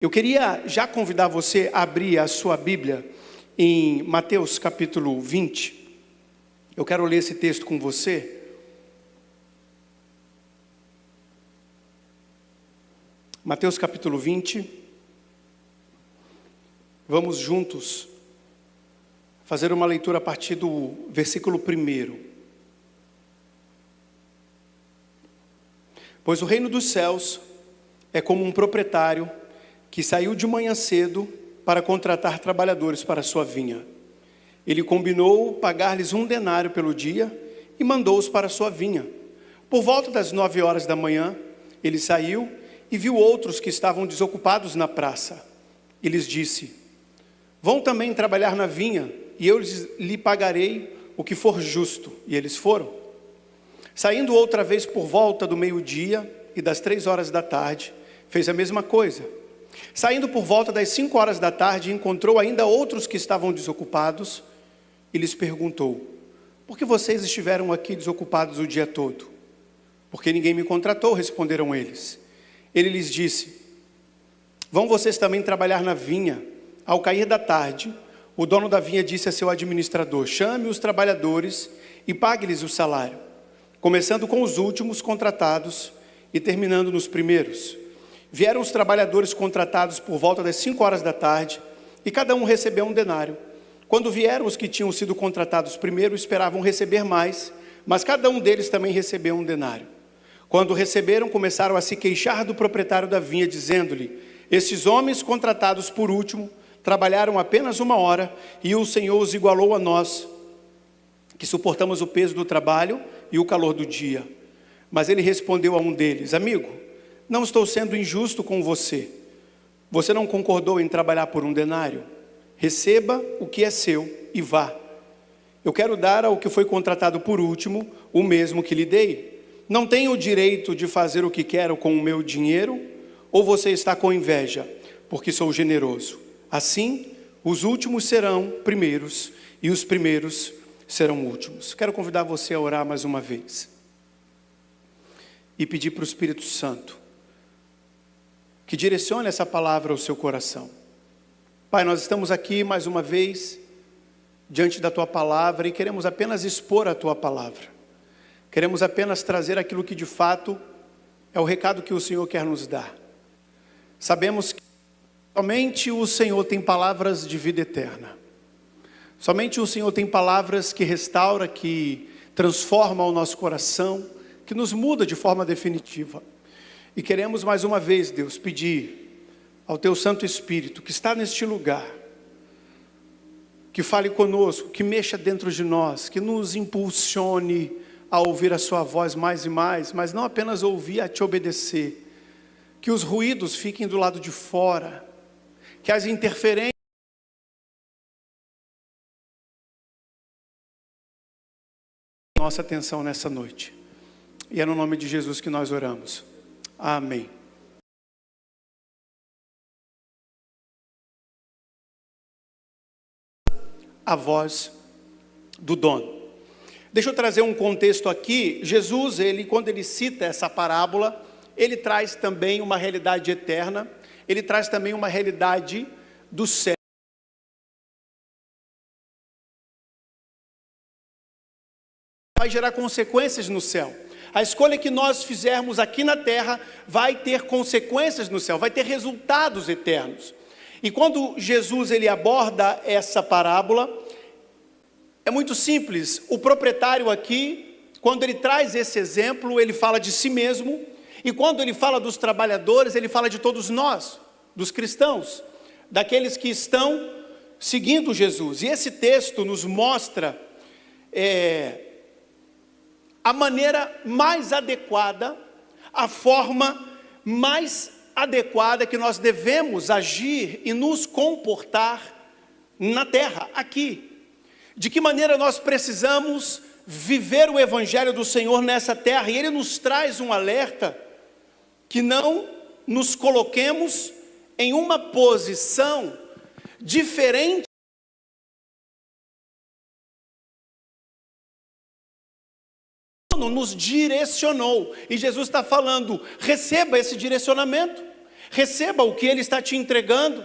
Eu queria já convidar você a abrir a sua Bíblia em Mateus capítulo 20. Eu quero ler esse texto com você. Mateus capítulo 20. Vamos juntos fazer uma leitura a partir do versículo 1. Pois o reino dos céus é como um proprietário que saiu de manhã cedo para contratar trabalhadores para a sua vinha. Ele combinou pagar-lhes 1 denário pelo dia e mandou-os para a sua vinha. Por volta das 9 horas da manhã, ele saiu e viu outros que estavam desocupados na praça. E lhes disse: vão também trabalhar na vinha, e eu lhe pagarei o que for justo. E eles foram. Saindo outra vez por volta do meio-dia e das 3 horas da tarde, fez a mesma coisa. Saindo por volta das 5 horas da tarde, encontrou ainda outros que estavam desocupados e lhes perguntou: por que vocês estiveram aqui desocupados o dia todo? Porque ninguém me contratou, responderam eles. Ele lhes disse: vão vocês também trabalhar na vinha. Ao cair da tarde, o dono da vinha disse a seu administrador: chame os trabalhadores e pague-lhes o salário, começando com os últimos contratados e terminando nos primeiros. Vieram os trabalhadores contratados por volta das 5 horas da tarde, e cada um recebeu 1 denário. Quando vieram os que tinham sido contratados primeiro, esperavam receber mais, mas cada um deles também recebeu 1 denário. Quando receberam, começaram a se queixar do proprietário da vinha, dizendo-lhe: estes homens contratados por último trabalharam apenas 1 hora, e o Senhor os igualou a nós, que suportamos o peso do trabalho e o calor do dia. Mas ele respondeu a um deles: amigo, não estou sendo injusto com você. Você não concordou em trabalhar por 1 denário? Receba o que é seu e vá. Eu quero dar ao que foi contratado por último o mesmo que lhe dei. Não tenho o direito de fazer o que quero com o meu dinheiro? Ou você está com inveja, porque sou generoso? Assim, os últimos serão primeiros e os primeiros serão últimos. Quero convidar você a orar mais uma vez e pedir para o Espírito Santo que direcione essa palavra ao seu coração. Pai, nós estamos aqui mais uma vez diante da Tua palavra e queremos apenas expor a Tua palavra. Queremos apenas trazer aquilo que de fato é o recado que o Senhor quer nos dar. Sabemos que somente o Senhor tem palavras de vida eterna. Somente o Senhor tem palavras que restaura, que transforma o nosso coração, que nos muda de forma definitiva. E queremos mais uma vez, Deus, pedir ao Teu Santo Espírito, que está neste lugar, que fale conosco, que mexa dentro de nós, que nos impulsione a ouvir a Sua voz mais e mais, mas não apenas ouvir, a Te obedecer. Que os ruídos fiquem do lado de fora, que as interferências nossa atenção nessa noite. E é no nome de Jesus que nós oramos. Amém. A voz do dono. Deixa eu trazer um contexto aqui. Jesus, quando ele cita essa parábola, ele traz também uma realidade eterna. Ele traz também uma realidade do céu. Vai gerar consequências no céu. A escolha que nós fizermos aqui na terra vai ter consequências no céu, vai ter resultados eternos. E quando Jesus ele aborda essa parábola, é muito simples. O proprietário aqui, quando ele traz esse exemplo, ele fala de si mesmo. E quando ele fala dos trabalhadores, ele fala de todos nós, dos cristãos, daqueles que estão seguindo Jesus. E esse texto nos mostra a maneira mais adequada, a forma mais adequada que nós devemos agir e nos comportar na terra, aqui. De que maneira nós precisamos viver o Evangelho do Senhor nessa terra. E Ele nos traz um alerta que não nos coloquemos em uma posição diferente nos direcionou. E Jesus está falando: receba esse direcionamento, Receba o que Ele está te entregando.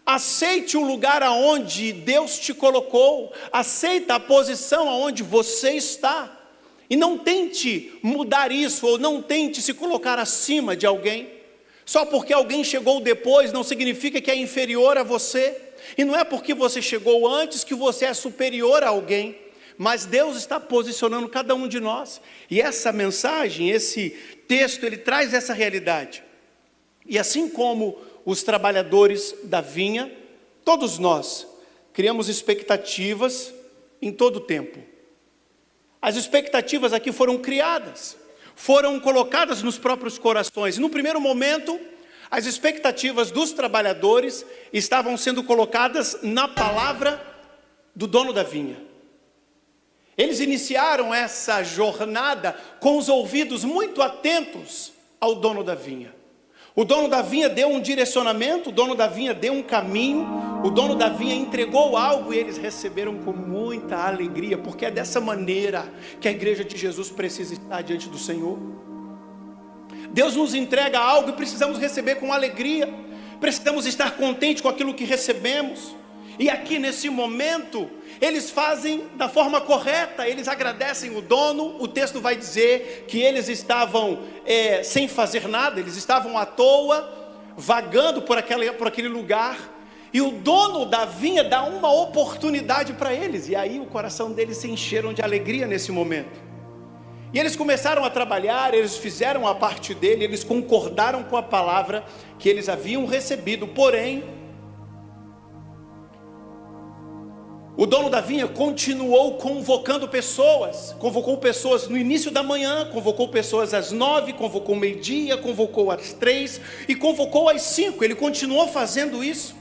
Aceite o lugar aonde Deus te colocou. Aceita a posição aonde você está. E não tente mudar isso, ou não tente se colocar acima de alguém. Só porque alguém chegou depois, não significa que é inferior a você. E não é porque você chegou antes que você é superior a alguém. Mas Deus está posicionando cada um de nós. E essa mensagem, esse texto, ele traz essa realidade. E assim como os trabalhadores da vinha, todos nós criamos expectativas em todo o tempo. As expectativas aqui foram criadas, foram colocadas nos próprios corações. E no primeiro momento, as expectativas dos trabalhadores estavam sendo colocadas na palavra do dono da vinha. Eles iniciaram essa jornada com os ouvidos muito atentos ao dono da vinha. O dono da vinha deu um direcionamento, o dono da vinha deu um caminho, o dono da vinha entregou algo e eles receberam com muita alegria, porque é dessa maneira que a igreja de Jesus precisa estar diante do Senhor. Deus nos entrega algo e precisamos receber com alegria, precisamos estar contentes com aquilo que recebemos. E aqui nesse momento, eles fazem da forma correta, eles agradecem o dono. O texto vai dizer que eles estavam sem fazer nada, eles estavam à toa, vagando por aquele lugar. E o dono da vinha dá uma oportunidade para eles, e aí o coração deles se encheram de alegria nesse momento. E eles começaram a trabalhar, eles fizeram a parte dele, eles concordaram com a palavra que eles haviam recebido, porém, o dono da vinha continuou convocando pessoas, convocou pessoas no início da manhã, convocou pessoas às 9, convocou meio-dia, convocou às 3 e convocou às 5, ele continuou fazendo isso.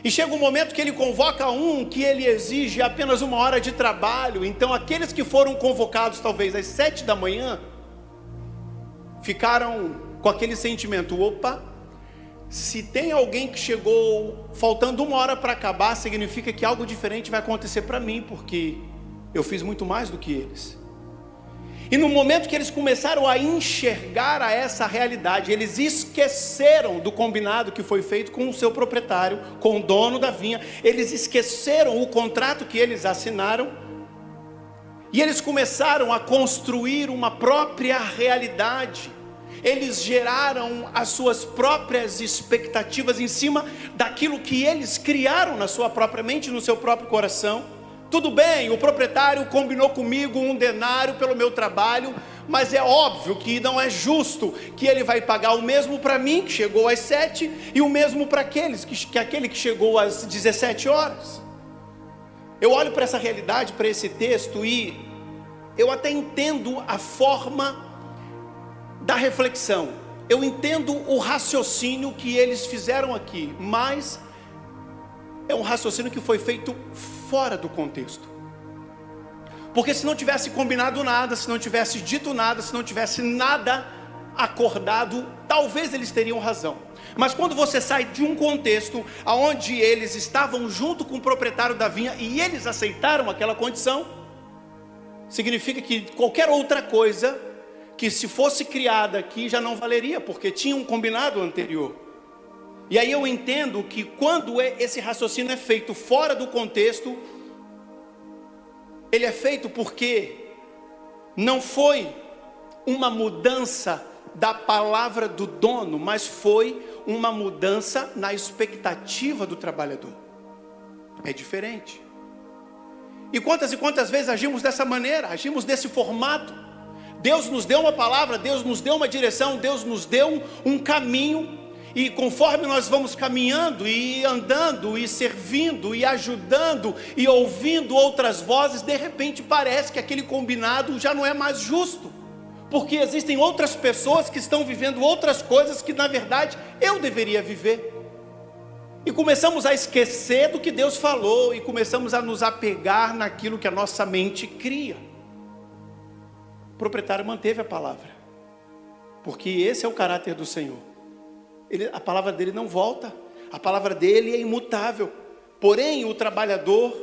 E chega um momento que ele convoca um que ele exige apenas 1 hora de trabalho, então aqueles que foram convocados talvez às 7 da manhã, ficaram com aquele sentimento, opa, se tem alguém que chegou faltando 1 hora para acabar, significa que algo diferente vai acontecer para mim, porque eu fiz muito mais do que eles. E no momento que eles começaram a enxergar essa realidade, eles esqueceram do combinado que foi feito com o seu proprietário, com o dono da vinha. Eles esqueceram o contrato que eles assinaram, e eles começaram a construir uma própria realidade. Eles geraram as suas próprias expectativas em cima daquilo que eles criaram na sua própria mente, no seu próprio coração. Tudo bem, o proprietário combinou comigo 1 denário pelo meu trabalho, mas é óbvio que não é justo que ele vai pagar o mesmo para mim, que chegou às 7, e o mesmo para aquele que chegou às 17 horas. Eu olho para essa realidade, para esse texto, e eu até entendo a forma da reflexão, eu entendo o raciocínio que eles fizeram aqui, mas é um raciocínio que foi feito fora do contexto. Porque se não tivesse combinado nada, se não tivesse dito nada, se não tivesse nada acordado, talvez eles teriam razão. Mas quando você sai de um contexto onde eles estavam junto com o proprietário da vinha e eles aceitaram aquela condição, significa que qualquer outra coisa que se fosse criada aqui já não valeria, porque tinha um combinado anterior. E aí eu entendo que quando esse raciocínio é feito fora do contexto, ele é feito porque não foi uma mudança da palavra do dono, mas foi uma mudança na expectativa do trabalhador. É diferente. E quantas vezes agimos dessa maneira, agimos desse formato? Deus nos deu uma palavra, Deus nos deu uma direção, Deus nos deu um caminho, e conforme nós vamos caminhando e andando e servindo e ajudando e ouvindo outras vozes, de repente parece que aquele combinado já não é mais justo, porque existem outras pessoas que estão vivendo outras coisas que na verdade eu deveria viver. E começamos a esquecer do que Deus falou e começamos a nos apegar naquilo que a nossa mente cria. O proprietário manteve a palavra, porque esse é o caráter do Senhor. A palavra dele não volta, a palavra dele é imutável. Porém, o trabalhador,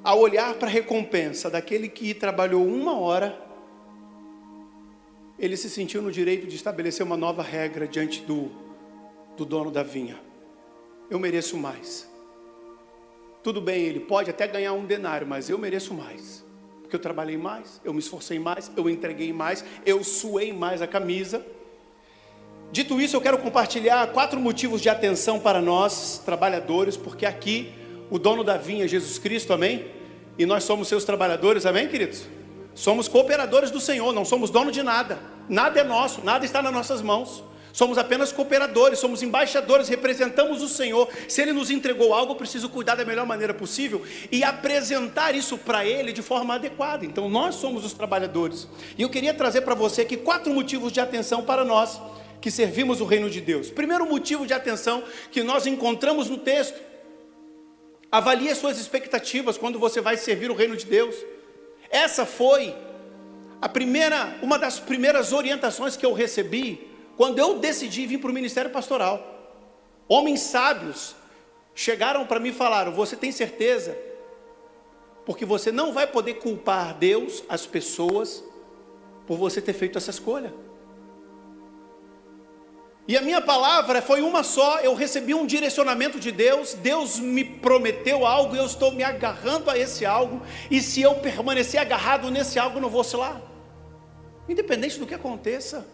ao olhar para a recompensa daquele que trabalhou 1 hora, ele se sentiu no direito de estabelecer uma nova regra diante do dono da vinha: eu mereço mais. Tudo bem, ele pode até ganhar um denário, mas eu mereço mais, porque eu trabalhei mais, eu me esforcei mais, eu entreguei mais, eu suei mais a camisa. Dito isso, eu quero compartilhar 4 motivos de atenção para nós, trabalhadores, porque aqui o dono da vinha é Jesus Cristo, amém? E nós somos seus trabalhadores, amém, queridos? Somos cooperadores do Senhor, não somos dono de nada. Nada é nosso, nada está nas nossas mãos. Somos apenas cooperadores, somos embaixadores, representamos o Senhor. Se Ele nos entregou algo, eu preciso cuidar da melhor maneira possível e apresentar isso para Ele de forma adequada. Então nós somos os trabalhadores. E eu queria trazer para você aqui 4 motivos de atenção para nós que servimos o reino de Deus. Primeiro motivo de atenção que nós encontramos no texto: avalie as suas expectativas quando você vai servir o reino de Deus. Essa foi uma das primeiras orientações que eu recebi quando eu decidi vir para o ministério pastoral. Homens sábios chegaram para mim e falaram: você tem certeza? Porque você não vai poder culpar Deus, as pessoas, por você ter feito essa escolha. E a minha palavra foi uma só: eu recebi um direcionamento de Deus, Deus me prometeu algo, e eu estou me agarrando a esse algo, e se eu permanecer agarrado nesse algo, eu não vou oscilar, independente do que aconteça.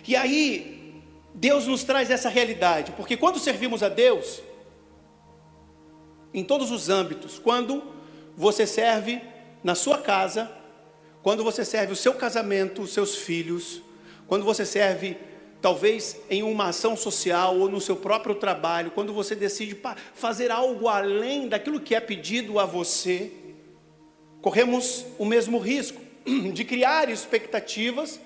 E aí, Deus nos traz essa realidade, porque quando servimos a Deus, em todos os âmbitos, quando você serve na sua casa, quando você serve o seu casamento, os seus filhos, quando você serve talvez em uma ação social ou no seu próprio trabalho, quando você decide fazer algo além daquilo que é pedido a você, corremos o mesmo risco de criar expectativas,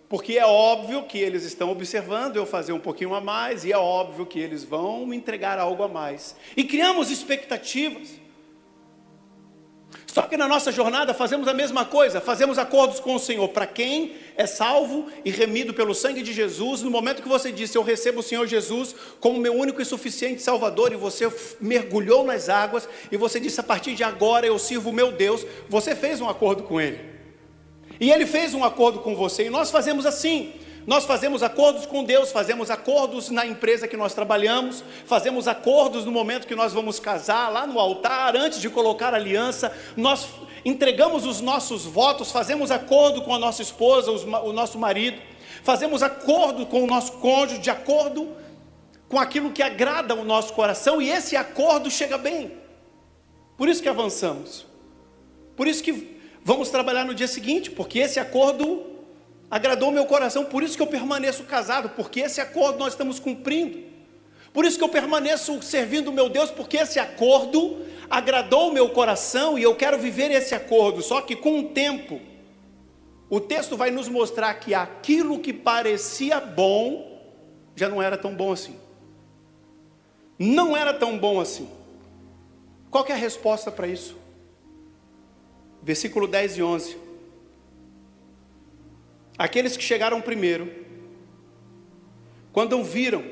porque é óbvio que eles estão observando eu fazer um pouquinho a mais, e é óbvio que eles vão me entregar algo a mais, e criamos expectativas. Só que na nossa jornada fazemos a mesma coisa, fazemos acordos com o Senhor. Para quem é salvo e remido pelo sangue de Jesus, no momento que você disse: eu recebo o Senhor Jesus como meu único e suficiente Salvador, e você mergulhou nas águas, e você disse: a partir de agora eu sirvo o meu Deus, você fez um acordo com Ele, e Ele fez um acordo com você, e nós fazemos assim. Nós fazemos acordos com Deus, fazemos acordos na empresa que nós trabalhamos, fazemos acordos no momento que nós vamos casar, lá no altar, antes de colocar a aliança, nós entregamos os nossos votos, fazemos acordo com a nossa esposa, o nosso marido, fazemos acordo com o nosso cônjuge, de acordo com aquilo que agrada o nosso coração, e esse acordo chega bem. Por isso que avançamos, por isso que vamos trabalhar no dia seguinte, porque esse acordo agradou meu coração, por isso que eu permaneço casado, porque esse acordo nós estamos cumprindo. Por isso que eu permaneço servindo o meu Deus, porque esse acordo agradou o meu coração, e eu quero viver esse acordo. Só que com o tempo, o texto vai nos mostrar que aquilo que parecia bom, já não era tão bom assim. Não era tão bom assim. Qual que é a resposta para isso? Versículo 10 e 11. Aqueles que chegaram primeiro, quando viram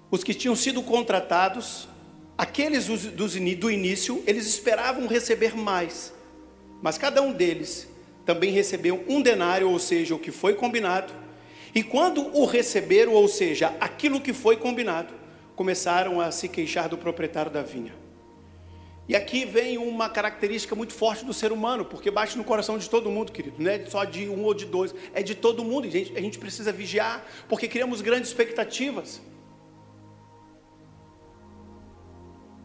os que tinham sido contratados, aqueles do início, eles esperavam receber mais, mas cada um deles também recebeu um denário, ou seja, o que foi combinado. E quando o receberam, ou seja, aquilo que foi combinado, começaram a se queixar do proprietário da vinha. E aqui vem uma característica muito forte do ser humano, porque bate no coração de todo mundo, querido. Não é só de um ou de dois, é de todo mundo. E a gente precisa vigiar, porque criamos grandes expectativas.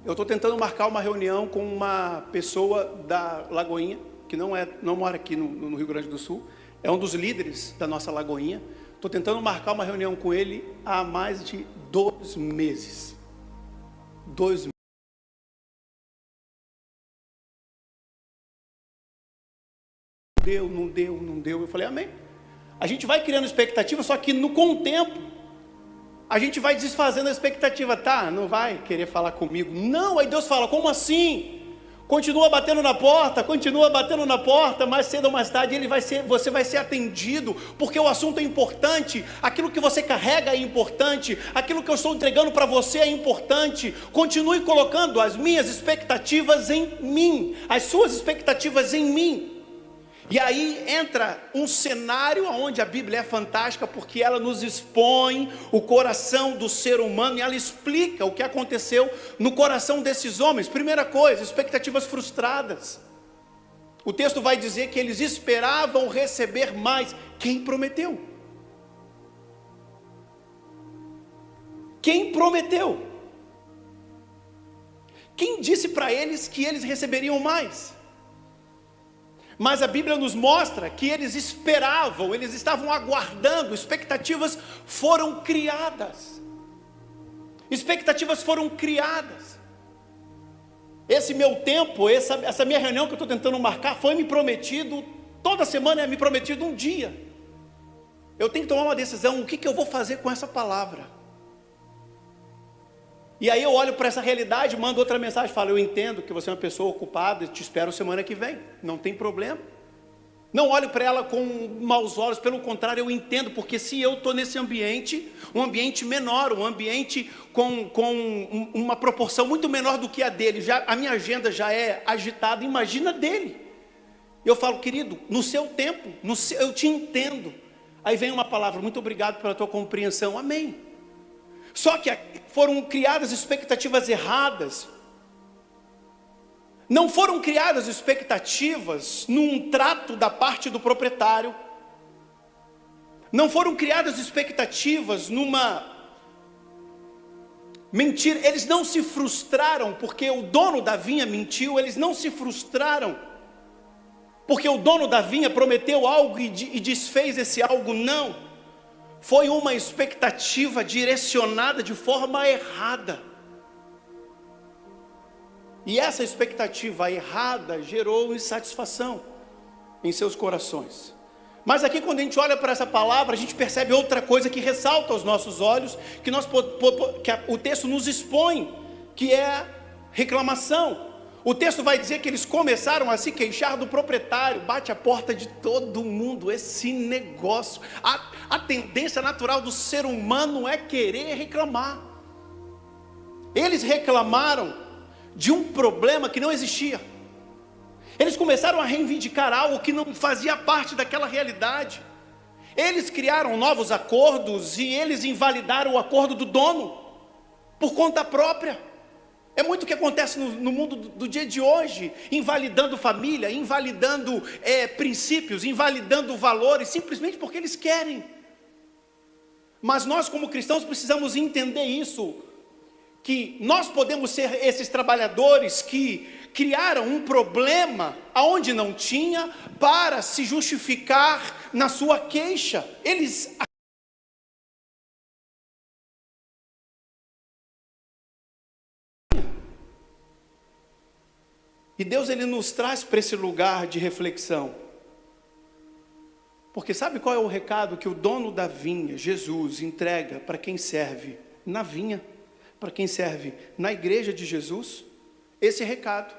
Eu estou tentando marcar uma reunião com uma pessoa da Lagoinha, que não mora aqui no Rio Grande do Sul, é um dos líderes da nossa Lagoinha. Estou tentando marcar uma reunião com ele há mais de 2 meses. 2 meses. Não deu. Eu falei: amém. A gente vai criando expectativa, só que com o tempo, a gente vai desfazendo a expectativa. Tá, não vai querer falar comigo. Não, aí Deus fala: como assim? Continua batendo na porta, mais cedo ou mais tarde você vai ser atendido, porque o assunto é importante, aquilo que você carrega é importante, aquilo que eu estou entregando para você é importante. Continue colocando as minhas expectativas em mim, as suas expectativas em mim. E aí entra um cenário onde a Bíblia é fantástica, porque ela nos expõe o coração do ser humano, e ela explica o que aconteceu no coração desses homens. Primeira coisa, expectativas frustradas. O texto vai dizer que eles esperavam receber mais. Quem prometeu? Quem prometeu? Quem disse para eles que eles receberiam mais? Mas a Bíblia nos mostra que eles esperavam, eles estavam aguardando, expectativas foram criadas. Expectativas foram criadas. Esse meu tempo, essa minha reunião que eu estou tentando marcar, foi me prometido, toda semana é me prometido um dia. Eu tenho que tomar uma decisão, o que eu vou fazer com essa palavra? E aí eu olho para essa realidade, mando outra mensagem, falo, eu entendo que você é uma pessoa ocupada, te espero semana que vem, não tem problema. Não olho para ela com maus olhos, pelo contrário, eu entendo, porque se eu estou nesse ambiente, um ambiente menor, um ambiente com uma proporção muito menor do que a dele, a minha agenda já é agitada, imagina dele. Eu falo, querido, no seu tempo, eu te entendo. Aí vem uma palavra, muito obrigado pela tua compreensão, amém. Só que foram criadas expectativas erradas. Não foram criadas expectativas num trato da parte do proprietário. Não foram criadas expectativas numa mentira. Eles não se frustraram porque o dono da vinha mentiu. Eles não se frustraram porque o dono da vinha prometeu algo e desfez esse algo. Não. Foi uma expectativa direcionada de forma errada. E essa expectativa errada gerou insatisfação em seus corações. Mas aqui quando a gente olha para essa palavra, a gente percebe outra coisa que ressalta aos nossos olhos, que o texto nos expõe, que é reclamação. O texto vai dizer que eles começaram a se queixar do proprietário. Bate a porta de todo mundo esse negócio. A tendência natural do ser humano é querer reclamar. Eles reclamaram de um problema que não existia. Eles começaram a reivindicar algo que não fazia parte daquela realidade. Eles criaram novos acordos e eles invalidaram o acordo do dono por conta própria. É muito o que acontece no mundo do dia de hoje, invalidando família, invalidando princípios, invalidando valores, simplesmente porque eles querem. Mas nós como cristãos precisamos entender isso, que nós podemos ser esses trabalhadores que criaram um problema aonde não tinha, para se justificar na sua queixa. Eles E Deus ele nos traz para esse lugar de reflexão. Porque sabe qual é o recado que o dono da vinha, Jesus, entrega para quem serve na vinha, para quem serve na igreja de Jesus? Esse recado.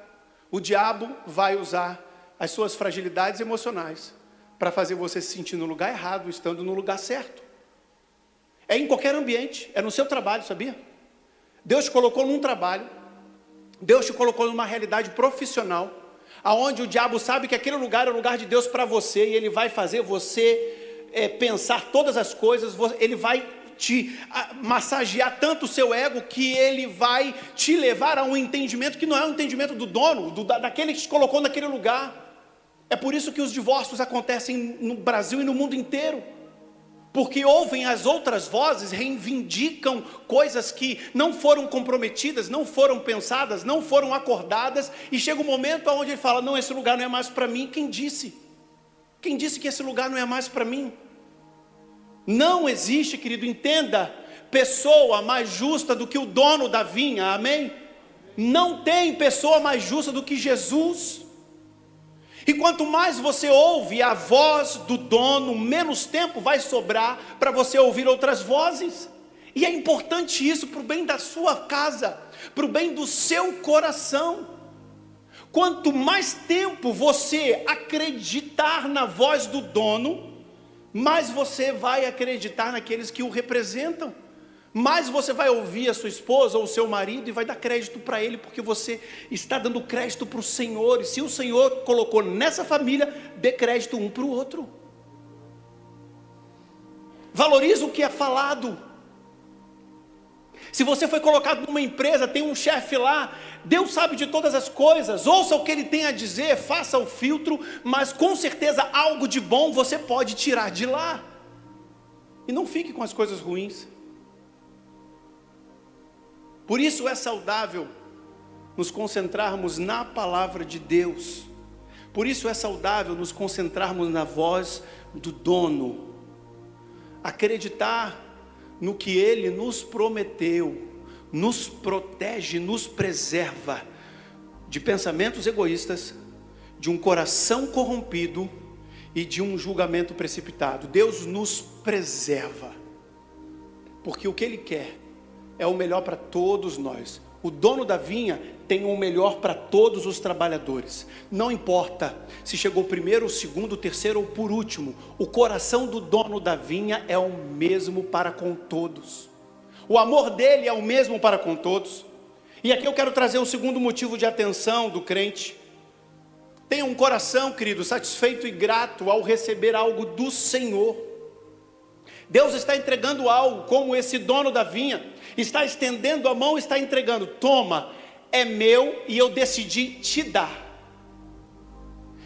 O diabo vai usar as suas fragilidades emocionais para fazer você se sentir no lugar errado, estando no lugar certo. É em qualquer ambiente, é no seu trabalho, sabia? Deus te colocou num trabalho, Deus te colocou numa realidade profissional, aonde o diabo sabe que aquele lugar é o lugar de Deus para você, e ele vai fazer você pensar todas as coisas, ele vai te massagear tanto o seu ego, que ele vai te levar a um entendimento que não é um entendimento do dono, daquele que te colocou naquele lugar. É por isso que os divórcios acontecem no Brasil e no mundo inteiro, porque ouvem as outras vozes, reivindicam coisas que não foram comprometidas, não foram pensadas, não foram acordadas, e chega um momento onde ele fala, não, esse lugar não é mais para mim. Quem disse? Quem disse que esse lugar não é mais para mim? Não existe, querido, entenda, pessoa mais justa do que o dono da vinha, amém? Não tem pessoa mais justa do que Jesus. E quanto mais você ouve a voz do dono, menos tempo vai sobrar para você ouvir outras vozes. E é importante isso para o bem da sua casa, para o bem do seu coração. Quanto mais tempo você acreditar na voz do dono, mais você vai acreditar naqueles que o representam. mais você vai ouvir a sua esposa ou o seu marido e vai dar crédito para ele, porque você está dando crédito para o Senhor. E se o Senhor colocou nessa família, dê crédito um para o outro. Valoriza o que é falado. Se você foi colocado numa empresa, tem um chefe lá, Deus sabe de todas as coisas, ouça o que Ele tem a dizer, faça o filtro, mas com certeza algo de bom você pode tirar de lá. E não fique com as coisas ruins. Por isso é saudável nos concentrarmos na palavra de Deus. Por isso é saudável nos concentrarmos na voz do dono. Acreditar no que Ele nos prometeu, nos protege, nos preserva de pensamentos egoístas, de um coração corrompido e de um julgamento precipitado. Deus nos preserva, porque o que Ele quer é o melhor para todos nós. O dono da vinha tem o melhor para todos os trabalhadores. Não importa se chegou primeiro, segundo, terceiro ou por último. O coração do dono da vinha é o mesmo para com todos. O amor dele é o mesmo para com todos. E aqui eu quero trazer o segundo motivo de atenção do crente. Tenha um coração, querido, satisfeito e grato ao receber algo do Senhor. Deus está entregando algo, como esse dono da vinha está estendendo a mão, está entregando. Toma, é meu e eu decidi te dar.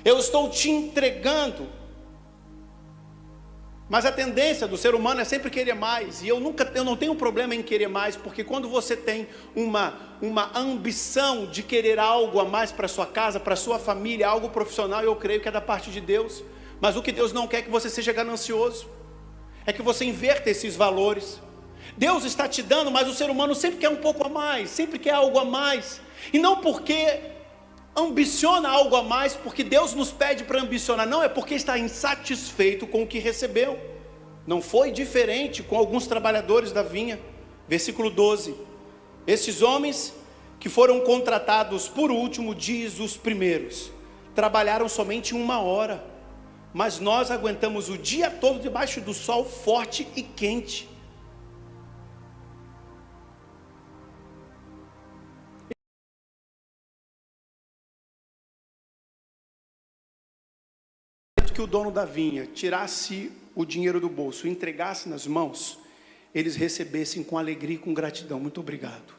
Eu estou te entregando. Mas a tendência do ser humano é sempre querer mais. E eu não tenho problema em querer mais, porque quando você tem uma ambição de querer algo a mais para sua casa, para sua família, algo profissional, eu creio que é da parte de Deus. Mas o que Deus não quer é que você seja ganancioso, é que você inverta esses valores. Deus está te dando, mas o ser humano sempre quer um pouco a mais, sempre quer algo a mais. E não porque ambiciona algo a mais, porque Deus nos pede para ambicionar, não, é porque está insatisfeito com o que recebeu. Não foi diferente com alguns trabalhadores da vinha. Versículo 12: esses homens que foram contratados por último, diz os primeiros, trabalharam somente 1 hora, mas nós aguentamos o dia todo debaixo do sol forte e quente. Que o dono da vinha tirasse o dinheiro do bolso, entregasse nas mãos, eles recebessem com alegria e com gratidão. Muito obrigado,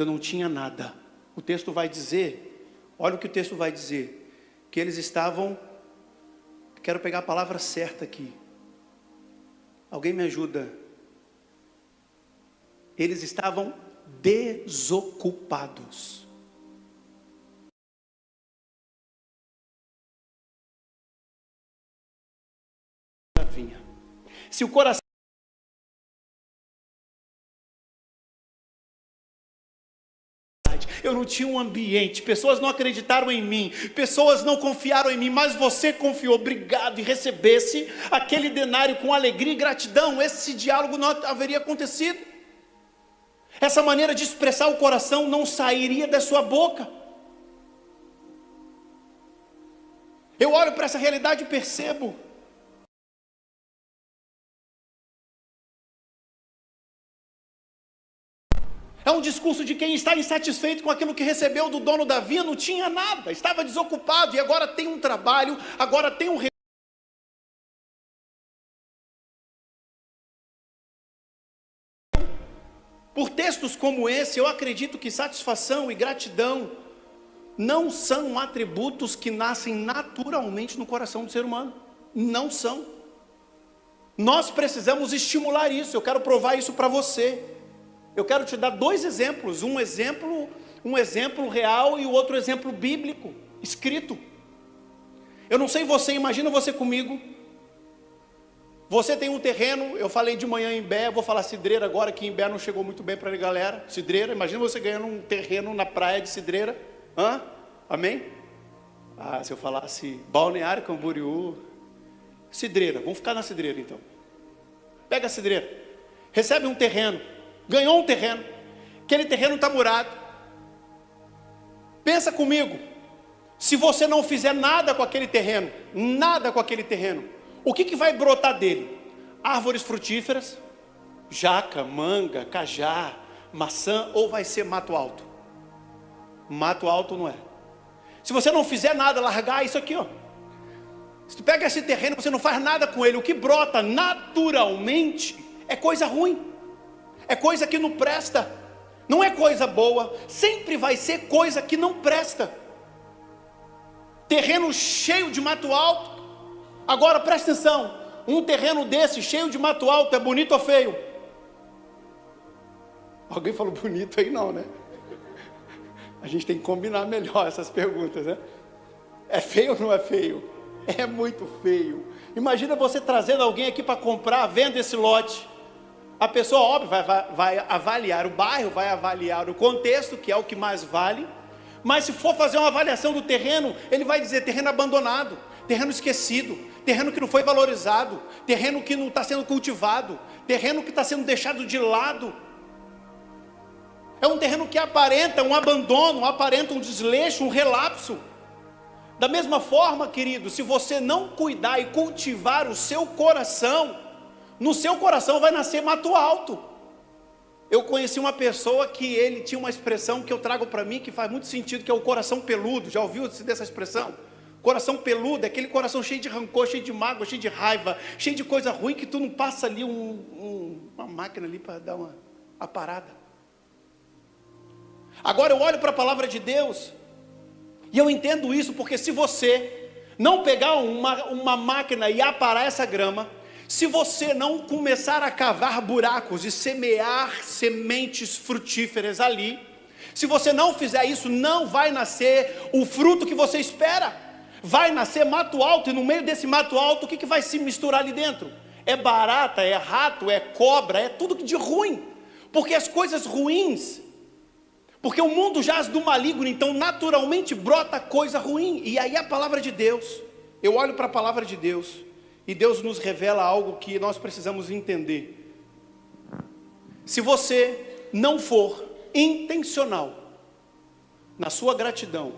eu não tinha nada. O texto vai dizer, olha o que o texto vai dizer, que eles estavam, quero pegar a palavra certa aqui, alguém me ajuda, eles estavam desocupados. Se o coração, eu não tinha um ambiente, pessoas não acreditaram em mim, pessoas não confiaram em mim, mas você confiou, obrigado, e recebesse aquele denário com alegria e gratidão, esse diálogo não haveria acontecido, essa maneira de expressar o coração não sairia da sua boca. Eu olho para essa realidade e percebo, é um discurso de quem está insatisfeito com aquilo que recebeu do dono da vinha, não tinha nada, estava desocupado e agora tem um trabalho, agora tem um recurso. Por textos como esse, eu acredito que satisfação e gratidão não são atributos que nascem naturalmente no coração do ser humano, não são. Nós precisamos estimular isso, eu quero provar isso para você. Eu quero te dar 2 exemplos, um exemplo real e o outro exemplo bíblico, escrito. Eu não sei você, imagina você comigo, você tem um terreno, eu falei de manhã em Imbé, vou falar Cidreira agora, que Imbé não chegou muito bem para a galera, Cidreira, imagina você ganhando um terreno na praia de Cidreira, amém? Se eu falasse Balneário Camboriú, Cidreira, vamos ficar na Cidreira então, pega a Cidreira, recebe um terreno, ganhou um terreno, aquele terreno está murado. Pensa comigo, se você não fizer nada com aquele terreno, o que vai brotar dele? Árvores frutíferas, jaca, manga, cajá, maçã, ou vai ser mato alto? Mato alto não é. Se você não fizer nada, largar isso aqui, ó. Se tu pega esse terreno, você não faz nada com ele, o que brota naturalmente é coisa ruim, é coisa que não presta, não é coisa boa, sempre vai ser coisa que não presta. Terreno cheio de mato alto. Agora presta atenção, um terreno desse cheio de mato alto é bonito ou feio? Alguém falou bonito aí? Não, né? A gente tem que combinar melhor essas perguntas, né? É feio ou não é feio? É muito feio. Imagina você trazendo alguém aqui para comprar, vendo esse lote. A pessoa, óbvio, vai avaliar o bairro, vai avaliar o contexto, que é o que mais vale. Mas se for fazer uma avaliação do terreno, ele vai dizer terreno abandonado, terreno esquecido, terreno que não foi valorizado, terreno que não está sendo cultivado, terreno que está sendo deixado de lado. É um terreno que aparenta um abandono, aparenta um desleixo, um relapso. Da mesma forma, querido, se você não cuidar e cultivar o seu coração, no seu coração vai nascer mato alto. Eu conheci uma pessoa que ele tinha uma expressão que eu trago para mim, que faz muito sentido, que é o coração peludo. Já ouviu dessa expressão? Coração peludo é aquele coração cheio de rancor, cheio de mágoa, cheio de raiva, cheio de coisa ruim, que tu não passa ali uma máquina ali para dar uma parada. Agora eu olho para a palavra de Deus, e eu entendo isso, porque se você não pegar uma máquina e aparar essa grama, se você não começar a cavar buracos e semear sementes frutíferas ali, se você não fizer isso, não vai nascer o fruto que você espera. Vai nascer mato alto, e no meio desse mato alto, o que vai se misturar ali dentro? É barata, é rato, é cobra, é tudo de ruim. Porque as coisas ruins, porque o mundo jaz do maligno, então naturalmente brota coisa ruim. E aí a palavra de Deus, eu olho para a palavra de Deus, e Deus nos revela algo que nós precisamos entender. Se você não for intencional na sua gratidão,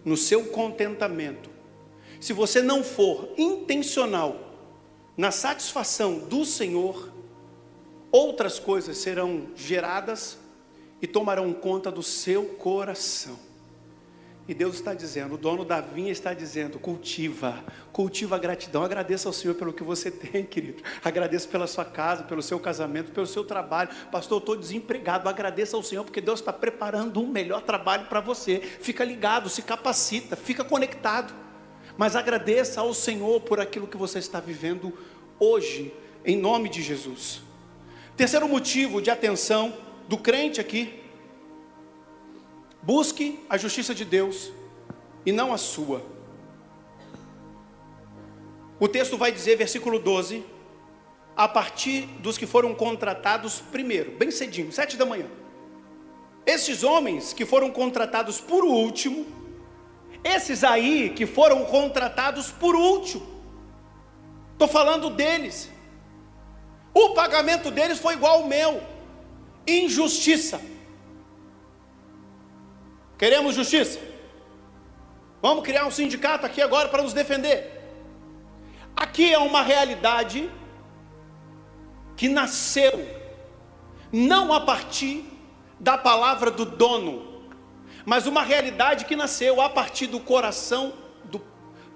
no seu contentamento, se você não for intencional na satisfação do Senhor, outras coisas serão geradas e tomarão conta do seu coração. E Deus está dizendo, o dono da vinha está dizendo, cultiva a gratidão. Agradeça ao Senhor pelo que você tem, querido. Agradeça pela sua casa, pelo seu casamento, pelo seu trabalho. Pastor, eu estou desempregado. Agradeça ao Senhor, porque Deus está preparando um melhor trabalho para você. Fica ligado, se capacita, fica conectado. Mas agradeça ao Senhor por aquilo que você está vivendo hoje, em nome de Jesus. Terceiro motivo de atenção do crente aqui: busque a justiça de Deus e não a sua. O texto vai dizer, versículo 12, a partir dos que foram contratados primeiro, bem cedinho, 7 da manhã. Esses homens que foram contratados por último, esses aí que foram contratados por último, estou falando deles. O pagamento deles foi igual ao meu, injustiça. Queremos justiça? Vamos criar um sindicato aqui agora para nos defender. Aqui é uma realidade que nasceu não a partir da palavra do dono, mas uma realidade que nasceu a partir do coração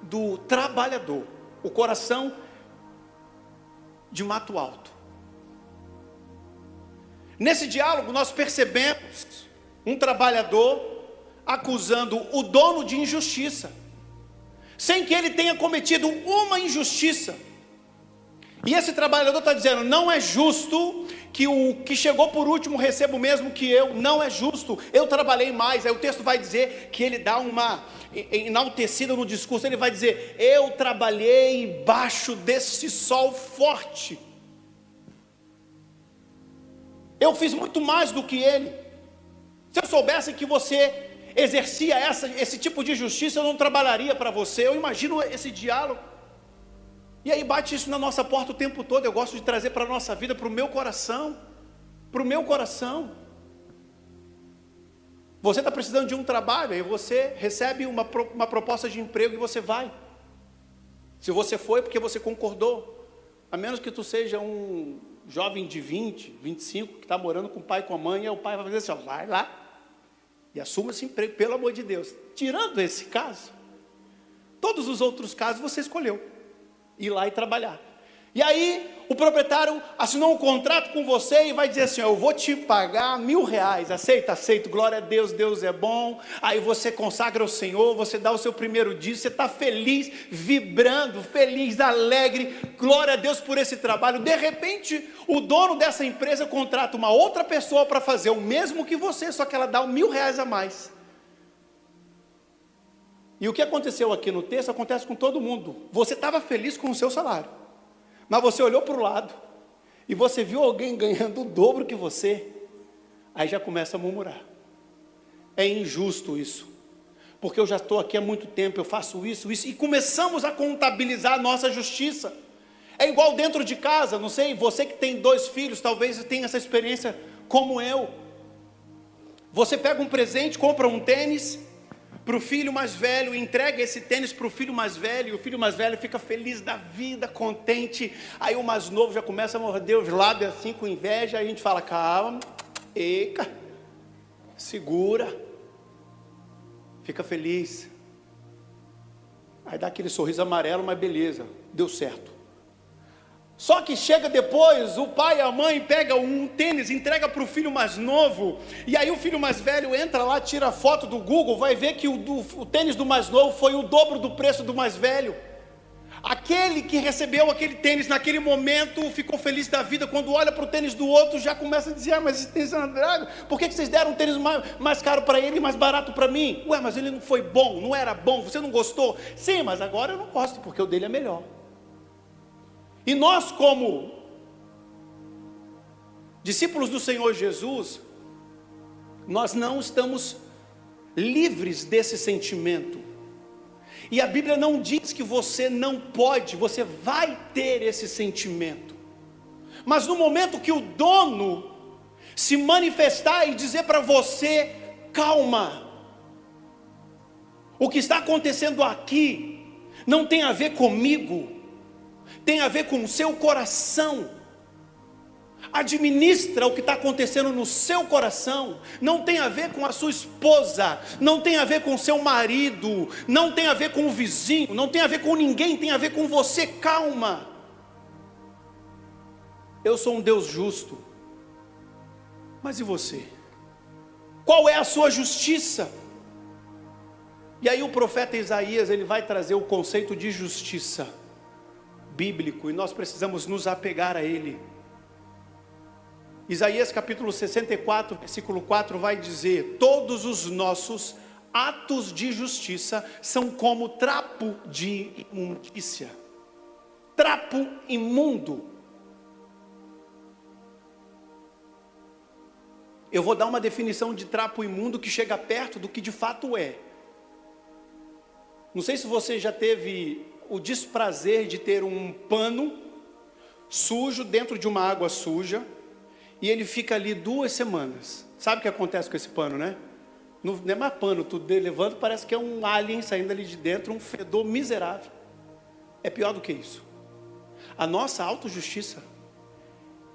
do trabalhador, o coração de mato alto. Nesse diálogo nós percebemos um trabalhador acusando o dono de injustiça, sem que ele tenha cometido uma injustiça. E esse trabalhador está dizendo, não é justo que o que chegou por último receba o mesmo que eu, não é justo, eu trabalhei mais. Aí o texto vai dizer que ele dá uma enaltecida no discurso, ele vai dizer, eu trabalhei embaixo desse sol forte, eu fiz muito mais do que ele. Se eu soubesse que você exercia esse tipo de justiça, eu não trabalharia para você. Eu imagino esse diálogo. E aí bate isso na nossa porta o tempo todo. Eu gosto de trazer para a nossa vida, para o meu coração. Para o meu coração. Você está precisando de um trabalho, aí você recebe uma proposta de emprego e você vai. Se você foi, porque você concordou. A menos que tu seja um jovem de 20, 25, que está morando com o pai e com a mãe, e o pai vai fazer assim, ó, vai lá e assuma esse emprego, pelo amor de Deus. Tirando esse caso, todos os outros casos você escolheu ir lá e trabalhar. E aí o proprietário assinou um contrato com você e vai dizer assim, ó, eu vou te pagar R$1.000, aceita? Aceito, glória a Deus, Deus é bom. Aí você consagra ao Senhor, você dá o seu primeiro dia, você está feliz, vibrando, feliz, alegre, glória a Deus por esse trabalho. De repente o dono dessa empresa contrata uma outra pessoa para fazer o mesmo que você, só que ela dá R$1.000 a mais. E o que aconteceu aqui no texto acontece com todo mundo. Você estava feliz com o seu salário, mas você olhou para o lado e você viu alguém ganhando o dobro que você, aí já começa a murmurar. É injusto isso, porque eu já estou aqui há muito tempo, eu faço isso, e começamos a contabilizar a nossa justiça. É igual dentro de casa, não sei, você que tem 2 filhos, talvez tenha essa experiência como eu. Você pega um presente, compra um tênis para o filho mais velho, entrega esse tênis para o filho mais velho, e o filho mais velho fica feliz da vida, contente. Aí o mais novo já começa a morder os lábios assim com inveja, aí a gente fala, calma, eca, segura, fica feliz. Aí dá aquele sorriso amarelo, mas beleza, deu certo. Só que chega depois, o pai e a mãe pegam um tênis, entrega para o filho mais novo, e aí o filho mais velho entra lá, tira a foto do Google, vai ver que o tênis do mais novo foi o dobro do preço do mais velho. Aquele que recebeu aquele tênis naquele momento, ficou feliz da vida, quando olha para o tênis do outro, já começa a dizer, mas esse tênis é uma draga, por que vocês deram um tênis mais caro para ele e mais barato para mim? Ué, mas ele não foi bom, não era bom, você não gostou? Sim, mas agora eu não gosto, porque o dele é melhor. E nós, como discípulos do Senhor Jesus, nós não estamos livres desse sentimento. E a Bíblia não diz que você não pode, você vai ter esse sentimento. Mas no momento que o dono se manifestar e dizer para você, calma, o que está acontecendo aqui não tem a ver comigo, tem a ver com o seu coração. Administra o que está acontecendo no seu coração. Não tem a ver com a sua esposa, não tem a ver com o seu marido, não tem a ver com o vizinho, não tem a ver com ninguém, tem a ver com você. Calma. Eu sou um Deus justo, mas e você? Qual é a sua justiça? E aí o profeta Isaías, ele vai trazer o conceito de justiça bíblico, e nós precisamos nos apegar a ele. Isaías capítulo 64, versículo 4 vai dizer, todos os nossos atos de justiça são como trapo de imundícia. Trapo imundo. Eu vou dar uma definição de trapo imundo que chega perto do que de fato é. Não sei se você já teve o desprazer de ter um pano sujo dentro de uma água suja, e ele fica ali 2 semanas. Sabe o que acontece com esse pano, né? Não é mais pano, tudo levando, parece que é um alien saindo ali de dentro, um fedor miserável. É pior do que isso. A nossa autojustiça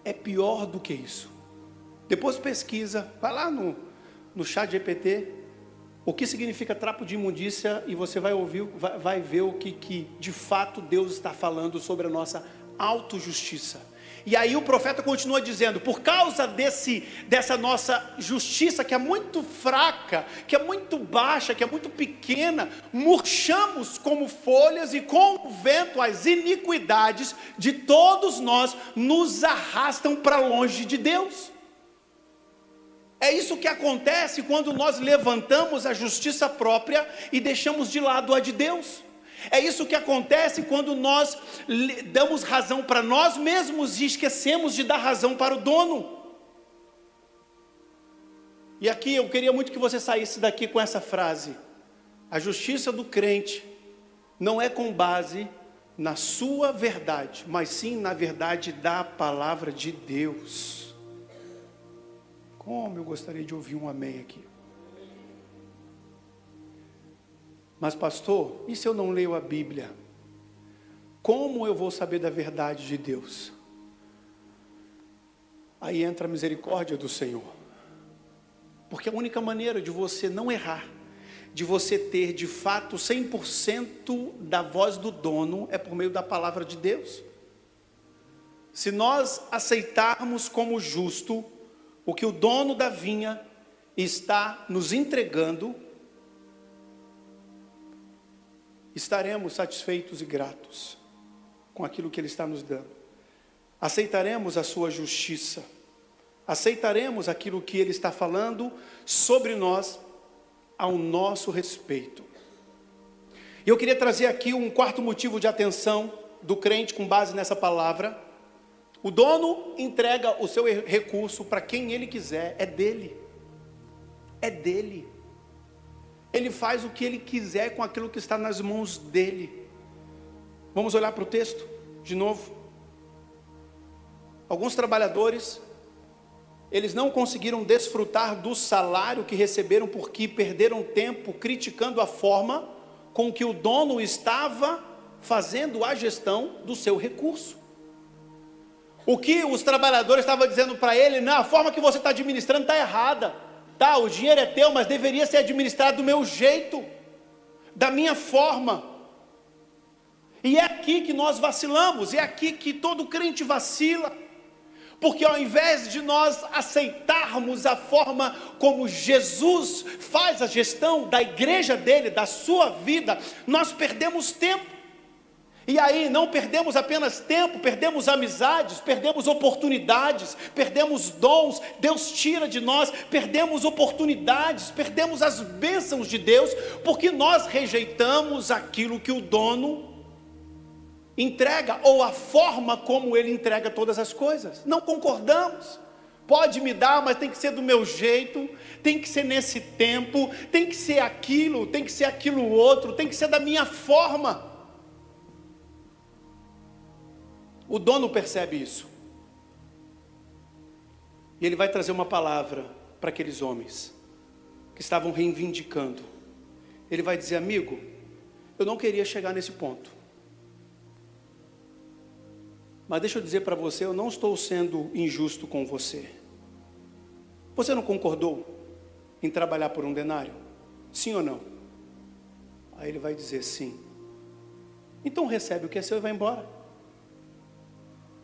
é pior do que isso. Depois pesquisa, vai lá no ChatGPT, o que significa trapo de imundícia, e você vai ouvir, vai ver o que de fato Deus está falando sobre a nossa autojustiça. E aí o profeta continua dizendo, por causa dessa nossa justiça que é muito fraca, que é muito baixa, que é muito pequena, murchamos como folhas, e com o vento as iniquidades de todos nós nos arrastam para longe de Deus. É isso que acontece quando nós levantamos a justiça própria e deixamos de lado a de Deus. É isso que acontece quando nós damos razão para nós mesmos e esquecemos de dar razão para o dono. E aqui eu queria muito que você saísse daqui com essa frase: a justiça do crente não é com base na sua verdade, mas sim na verdade da palavra de Deus. Como eu gostaria de ouvir um amém aqui. Mas pastor, e se eu não leio a Bíblia? Como eu vou saber da verdade de Deus? Aí entra a misericórdia do Senhor. Porque a única maneira de você não errar, de você ter de fato 100% da voz do dono, é por meio da palavra de Deus. Se nós aceitarmos como justo o que o dono da vinha está nos entregando, estaremos satisfeitos e gratos com aquilo que ele está nos dando. Aceitaremos a sua justiça, aceitaremos aquilo que ele está falando sobre nós, ao nosso respeito. E eu queria trazer aqui um quarto motivo de atenção do crente com base nessa palavra. O dono entrega o seu recurso para quem ele quiser, é dele. É dele. Ele faz o que ele quiser com aquilo que está nas mãos dele. Vamos olhar para o texto de novo. Alguns trabalhadores, eles não conseguiram desfrutar do salário que receberam porque perderam tempo criticando a forma com que o dono estava fazendo a gestão do seu recurso. O que os trabalhadores estavam dizendo para ele: não, a forma que você está administrando está errada. Tá, o dinheiro é teu, mas deveria ser administrado do meu jeito, da minha forma. E é aqui que nós vacilamos, é aqui que todo crente vacila. Porque ao invés de nós aceitarmos a forma como Jesus faz a gestão da igreja dele, da sua vida, nós perdemos tempo. E aí não perdemos apenas tempo, perdemos amizades, perdemos oportunidades, perdemos dons, Deus tira de nós, perdemos oportunidades, perdemos as bênçãos de Deus, porque nós rejeitamos aquilo que o dono entrega, ou a forma como ele entrega todas as coisas. Não concordamos. Pode me dar, mas tem que ser do meu jeito, tem que ser nesse tempo, tem que ser aquilo outro, tem que ser da minha forma. O dono percebe isso. E ele vai trazer uma palavra para aqueles homens que estavam reivindicando. Ele vai dizer: amigo, eu não queria chegar nesse ponto. Mas deixa eu dizer para você, eu não estou sendo injusto com você. Você não concordou em trabalhar por um denário? Sim ou não? Aí ele vai dizer sim. Então recebe o que é seu e vai embora.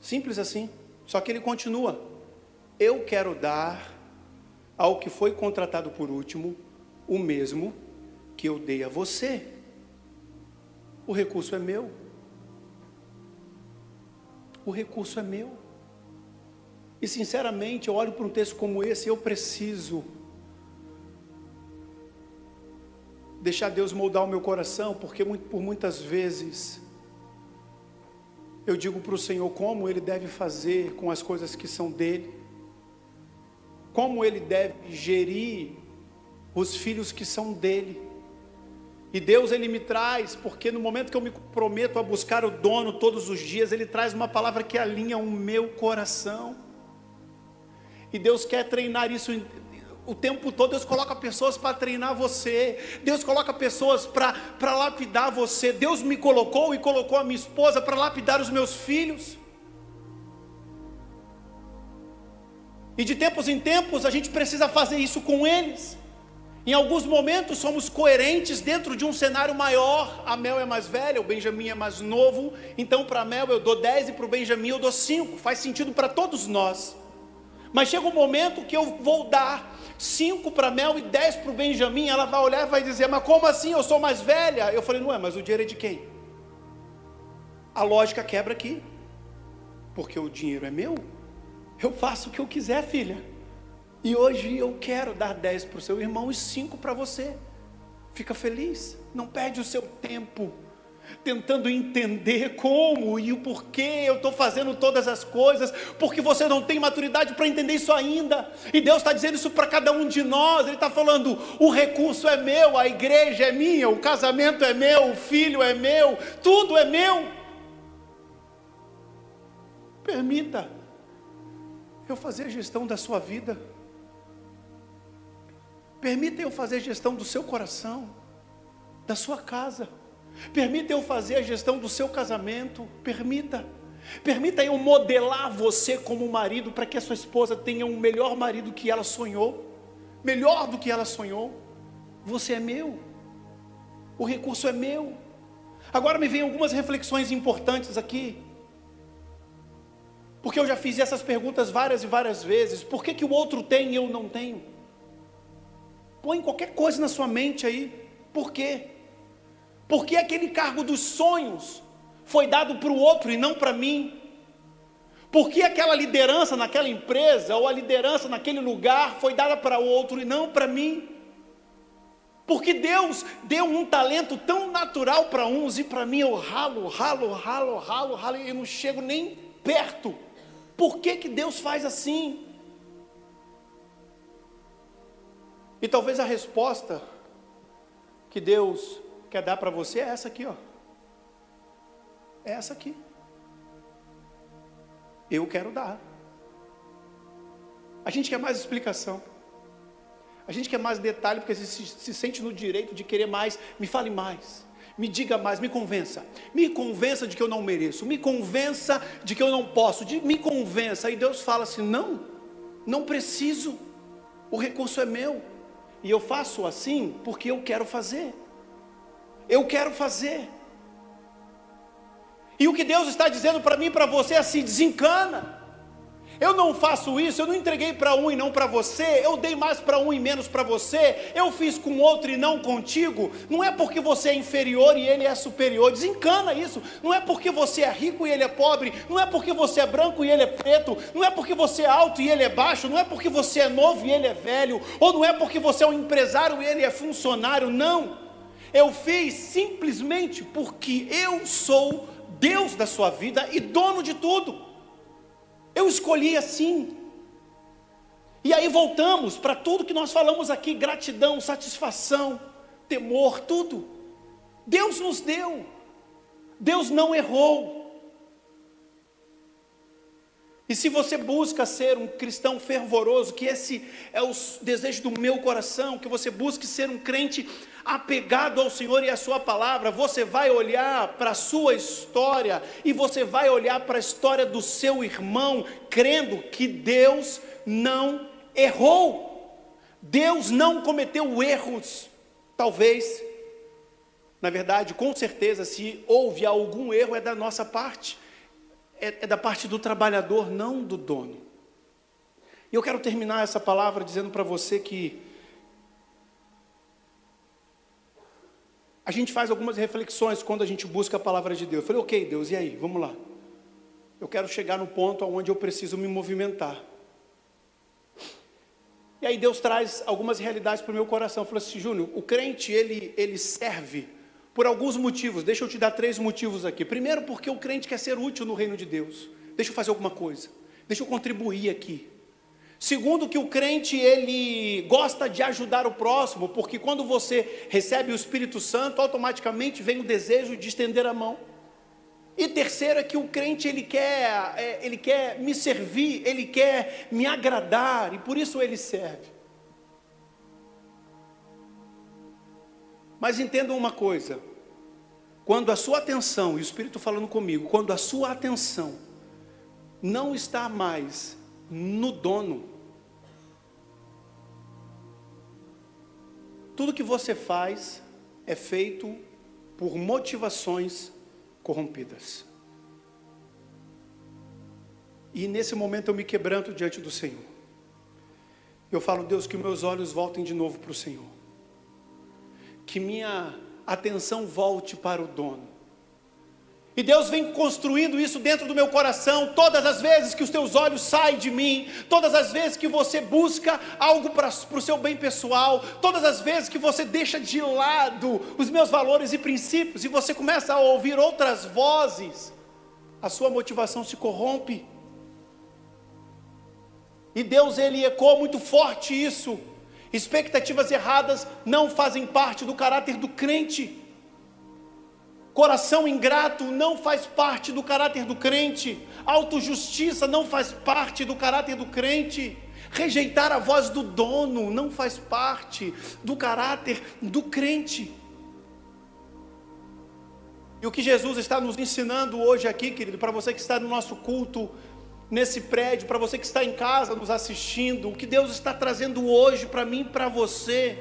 Simples assim. Só que ele continua: eu quero dar ao que foi contratado por último o mesmo que eu dei a você. O recurso é meu. O recurso é meu. E sinceramente, eu olho para um texto como esse, eu preciso deixar Deus moldar o meu coração, porque por muitas vezes eu digo para o Senhor como Ele deve fazer com as coisas que são dele, como Ele deve gerir os filhos que são dele. E Deus, Ele me traz, porque no momento que eu me comprometo a buscar o dono todos os dias, Ele traz uma palavra que alinha o meu coração. E Deus quer treinar isso o tempo todo. Deus coloca pessoas para treinar você. Deus coloca pessoas para lapidar você. Deus me colocou e colocou a minha esposa para lapidar os meus filhos. E de tempos em tempos a gente precisa fazer isso com eles. Em alguns momentos somos coerentes dentro de um cenário maior. A Mel é mais velha, o Benjamin é mais novo. Então para a Mel eu dou 10 e para o Benjamin eu dou 5. Faz sentido para todos nós. Mas chega um momento que eu vou dar 5 para a Mel e 10 para o Benjamin. Ela vai olhar e vai dizer: mas como assim? Eu sou mais velha. Eu falei: não é, mas o dinheiro é de quem? A lógica quebra aqui. Porque o dinheiro é meu. Eu faço o que eu quiser, filha. E hoje eu quero dar 10 para o seu irmão e 5 para você. Fica feliz. Não perde o seu tempo tentando entender como e o porquê eu estou fazendo todas as coisas, porque você não tem maturidade para entender isso ainda. E Deus está dizendo isso para cada um de nós. Ele está falando: o recurso é meu, a igreja é minha, o casamento é meu, o filho é meu, tudo é meu. Permita eu fazer a gestão da sua vida. Permita eu fazer a gestão do seu coração, da sua casa. Permita eu fazer a gestão do seu casamento. Permita. Permita eu modelar você como marido, para que a sua esposa tenha um melhor marido que ela sonhou, melhor do que ela sonhou. Você é meu, o recurso é meu. Agora me vem algumas reflexões importantes aqui, porque eu já fiz essas perguntas várias e várias vezes. Por que o outro tem e eu não tenho? Põe qualquer coisa na sua mente aí. Por quê? Porque aquele cargo dos sonhos foi dado para o outro e não para mim? Porque aquela liderança naquela empresa, ou a liderança naquele lugar, foi dada para o outro e não para mim? Porque Deus deu um talento tão natural para uns, e para mim eu ralo, e não chego nem perto. Por que Deus faz assim? E talvez a resposta que Deus quer dar para você é essa aqui, ó. É essa aqui. Eu quero dar. A gente quer mais explicação. A gente quer mais detalhe, porque se sente no direito de querer mais. Me fale mais, me diga mais, me convença. Me convença de que eu não mereço, me convença de que eu não posso, me convença. E Deus fala assim: não preciso, o recurso é meu. E eu faço assim porque eu quero fazer. Eu quero fazer. E o que Deus está dizendo para mim e para você é assim: desencana. Eu não faço isso, eu não entreguei para um e não para você, eu dei mais para um e menos para você, eu fiz com outro e não contigo. Não é porque você é inferior e ele é superior, desencana isso. Não é porque você é rico e ele é pobre, não é porque você é branco e ele é preto, não é porque você é alto e ele é baixo, não é porque você é novo e ele é velho, ou não é porque você é um empresário e ele é funcionário. Não, eu fiz simplesmente porque eu sou Deus da sua vida e dono de tudo. Eu escolhi assim. E aí voltamos para tudo que nós falamos aqui: gratidão, satisfação, temor, tudo. Deus nos deu. Deus não errou. E se você busca ser um cristão fervoroso, que esse é o desejo do meu coração, que você busque ser um crente apegado ao Senhor e à sua palavra, você vai olhar para a sua história, e você vai olhar para a história do seu irmão, crendo que Deus não errou. Deus não cometeu erros. Talvez, na verdade, com certeza, se houve algum erro, é da nossa parte. É da parte do trabalhador, não do dono. E eu quero terminar essa palavra dizendo para você que a gente faz algumas reflexões quando a gente busca a palavra de Deus. Eu falei: ok, Deus, e aí? Vamos lá. Eu quero chegar no ponto onde eu preciso me movimentar. E aí Deus traz algumas realidades para o meu coração. Falou assim: Júnior, o crente, ele serve por alguns motivos. Deixa eu te dar 3 motivos aqui. Primeiro, porque o crente quer ser útil no reino de Deus. Deixa eu fazer alguma coisa, deixa eu contribuir aqui. Segundo, que o crente, ele gosta de ajudar o próximo, porque quando você recebe o Espírito Santo, automaticamente vem o desejo de estender a mão. E terceiro, é que o crente, ele quer me servir, ele quer me agradar, e por isso ele serve. Mas entendam uma coisa: quando a sua atenção, e o Espírito falando comigo, quando a sua atenção não está mais no dono, tudo que você faz é feito por motivações corrompidas. E nesse momento eu me quebranto diante do Senhor. Eu falo: Deus, que meus olhos voltem de novo para o Senhor, que minha atenção volte para o dono. E Deus vem construindo isso dentro do meu coração. Todas as vezes que os teus olhos saem de mim, todas as vezes que você busca algo para o seu bem pessoal, todas as vezes que você deixa de lado os meus valores e princípios, e você começa a ouvir outras vozes, a sua motivação se corrompe. E Deus, ele ecoa muito forte isso. Expectativas erradas não fazem parte do caráter do crente. Coração ingrato não faz parte do caráter do crente. Autojustiça não faz parte do caráter do crente. Rejeitar a voz do dono não faz parte do caráter do crente. E o que Jesus está nos ensinando hoje aqui, querido, para você que está no nosso culto, nesse prédio, para você que está em casa nos assistindo, o que Deus está trazendo hoje para mim e para você,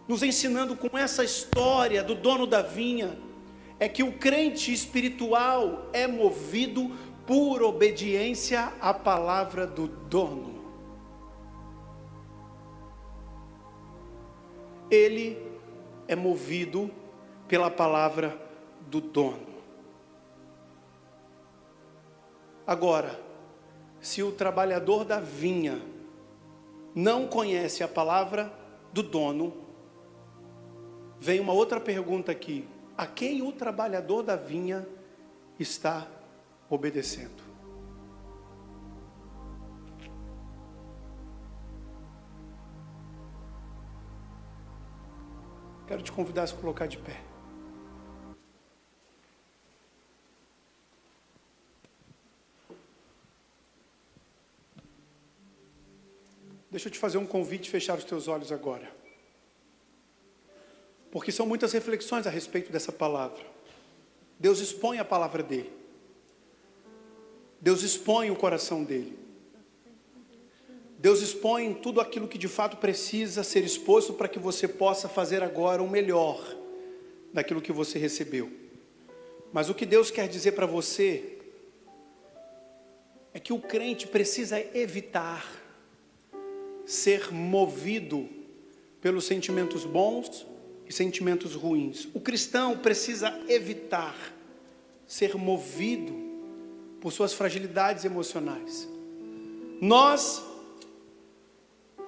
nos ensinando com essa história do dono da vinha, é que o crente espiritual é movido por obediência à palavra do dono. Ele é movido pela palavra do dono. Agora, se o trabalhador da vinha não conhece a palavra do dono, vem uma outra pergunta aqui: a quem o trabalhador da vinha está obedecendo? Quero te convidar a se colocar de pé. Deixa eu te fazer um convite, fechar os teus olhos agora. Porque são muitas reflexões a respeito dessa palavra. Deus expõe a palavra dele. Deus expõe o coração dele. Deus expõe tudo aquilo que de fato precisa ser exposto para que você possa fazer agora o melhor daquilo que você recebeu. Mas o que Deus quer dizer para você é que o crente precisa evitar ser movido pelos sentimentos bons e sentimentos ruins. O cristão precisa evitar ser movido por suas fragilidades emocionais. Nós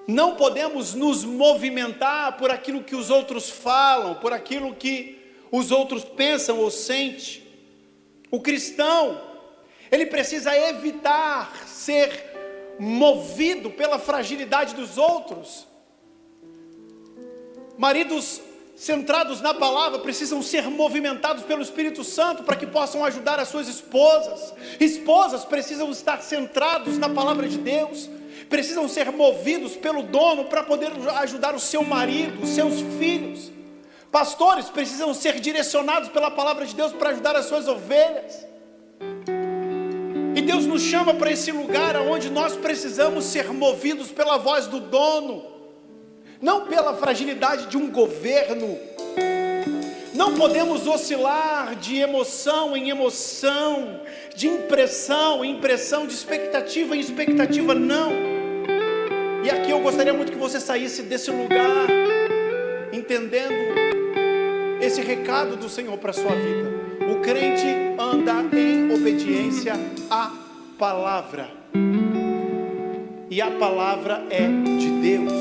não podemos nos movimentar por aquilo que os outros falam, por aquilo que os outros pensam ou sentem. O cristão, ele precisa evitar ser movido pela fragilidade dos outros. Maridos centrados na palavra precisam ser movimentados pelo Espírito Santo para que possam ajudar as suas esposas. Esposas precisam estar centrados na palavra de Deus, precisam ser movidos pelo dono para poder ajudar o seu marido, os seus filhos. Pastores precisam ser direcionados pela palavra de Deus para ajudar as suas ovelhas. E Deus nos chama para esse lugar onde nós precisamos ser movidos pela voz do dono, não pela fragilidade de um governo. Não podemos oscilar de emoção em emoção, de impressão em impressão, de expectativa em expectativa, não. E aqui eu gostaria muito que você saísse desse lugar entendendo esse recado do Senhor para a sua vida. O crente anda em obediência à palavra, e a palavra é de Deus,